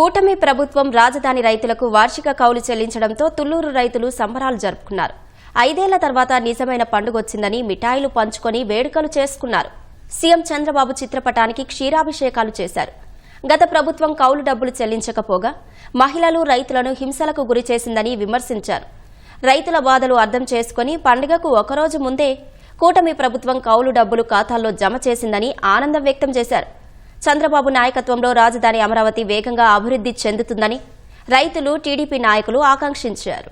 కూటమి ప్రభుత్వం రాజధాని రైతులకు వార్షిక కౌలు చెల్లించడంతో తుళ్లూరు రైతులు సంబరాలు జరుపుకున్నారు. 5 ఏళ్ల తర్వాత నిజమైన పండుగొచ్చిందని మిఠాయిలు పంచుకొని వేడుకలు చేసుకున్నారు. సీఎం చంద్రబాబు చిత్రపటానికి క్షీరాభిషేకాలు చేశారు. గత ప్రభుత్వం కౌలు డబ్బులు చెల్లించకపోగా మహిళలు రైతులను హింసలకు గురిచేసిందని విమర్శించారు. రైతుల బాధలు అర్థం చేసుకుని పండుగకు ఒకరోజు ముందే కూటమి ప్రభుత్వం కౌలు డబ్బులు ఖాతాల్లో జమ చేసిందని ఆనందం వ్యక్తం చేశారు. చంద్రబాబు నాయకత్వంలో రాజధాని అమరావతి వేగంగా అభివృద్ధి చెందుతుందని రైతులు, టీడీపీ నాయకులు ఆకాంక్షించారు.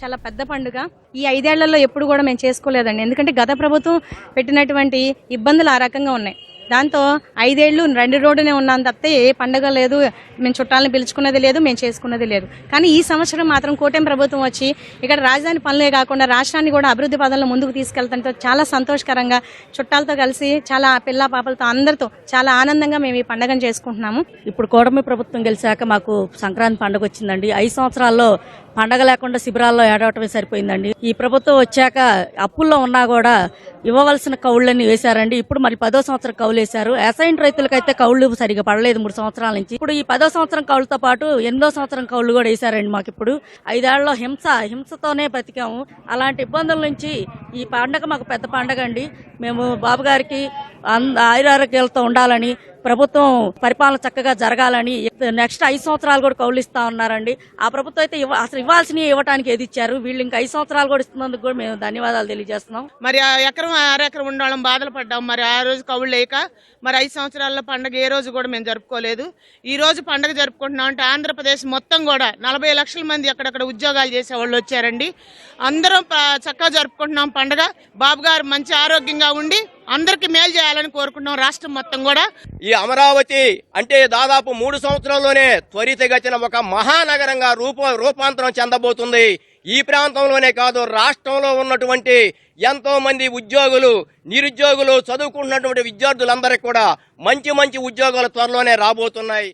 చాలా పెద్ద పండుగ ఈ 5 ఏళ్లలో ఎప్పుడు కూడా మేము చేసుకోలేదండి. ఎందుకంటే గత ప్రభుత్వం పెట్టినటువంటి ఇబ్బందులు ఆ రకంగా ఉన్నాయి. దాంతో 5 ఏళ్లు 2 రోడ్డునే ఉన్నాను తప్పితే ఏ పండుగ లేదు, మేము చుట్టాలను పిలుచుకున్నది లేదు, మేము చేసుకున్నది లేదు. కానీ ఈ సంవత్సరం మాత్రం కూటమి ప్రభుత్వం వచ్చి ఇక్కడ రాజధాని పనులే కాకుండా రాష్ట్రాన్ని కూడా అభివృద్ధి పదంలో ముందుకు తీసుకెళ్తుంటే చాలా సంతోషకరంగా చుట్టాలతో కలిసి చాలా పిల్ల పాపలతో అందరితో చాలా ఆనందంగా మేము ఈ పండుగను చేసుకుంటున్నాము. ఇప్పుడు కూటమి ప్రభుత్వం గెలిచాక మాకు సంక్రాంతి పండుగ వచ్చిందండి. 5 సంవత్సరాల్లో పండగ లేకుండా శిబిరాల్లో ఏడవటమే సరిపోయిందండి. ఈ ప్రభుత్వం వచ్చాక అప్పుల్లో ఉన్నా కూడా ఇవ్వవలసిన కౌళ్ళని వేశారండి. ఇప్పుడు మరి 10వ సంవత్సరం కౌలు వేశారు. అసైన్ రైతులకైతే కౌళ్లు సరిగా పడలేదు 3 సంవత్సరాల నుంచి. ఇప్పుడు ఈ 10వ సంవత్సరం కౌలుతో పాటు 8వ సంవత్సరం కౌళ్లు కూడా వేశారండి. మాకు ఇప్పుడు 5 ఏళ్లలో హింసతోనే బతికాము. అలాంటి ఇబ్బందుల నుంచి ఈ పండగ మాకు పెద్ద పండగ అండి. మేము బాబు గారికి ఆయురారోగ్యాలతో ఉండాలని, ప్రభుత్వం పరిపాలన చక్కగా జరగాలని, నెక్స్ట్ 5 సంవత్సరాలు కూడా కౌలు ఇస్తా ఉన్నారండి. ఆ ప్రభుత్వం అయితే అసలు ఇవ్వాల్సినవి ఇవ్వడానికి ఏది ఇచ్చారు, వీళ్ళు ఇంకా 5 సంవత్సరాలు కూడా ఇస్తున్నందుకు కూడా మేము ధన్యవాదాలు తెలియజేస్తున్నాం. మరి ఎకరం అరెకరం ఉండడం బాధలు పడ్డాం. మరి ఆ రోజు కౌలు లేక మరి 5 సంవత్సరాల పండుగ ఏ రోజు కూడా మేము జరుపుకోలేదు. ఈ రోజు పండుగ జరుపుకుంటున్నాం అంటే ఆంధ్రప్రదేశ్ మొత్తం కూడా 40 లక్షల మంది అక్కడక్కడ ఉద్యోగాలు చేసే వాళ్ళు వచ్చారండి. అందరం చక్కగా జరుపుకుంటున్నాం పండుగ. బాబు గారు మంచి ఆరోగ్యంగా ఉండి అందరికి మేలు చేయాలని కోరుకుంటున్నాం రాష్ట్రం మొత్తం కూడా. ఈ అమరావతి అంటే దాదాపు 3 సంవత్సరాల్లోనే త్వరితగతిన ఒక మహానగరంగా రూపాంతరం చెందబోతుంది. ఈ ప్రాంతంలోనే కాదు, రాష్ట్రంలో ఉన్నటువంటి ఎంతో మంది ఉద్యోగులు, నిరుద్యోగులు, చదువుకుంటున్నటువంటి విద్యార్థులందరికీ కూడా మంచి మంచి ఉద్యోగాలు త్వరలోనే రాబోతున్నాయి.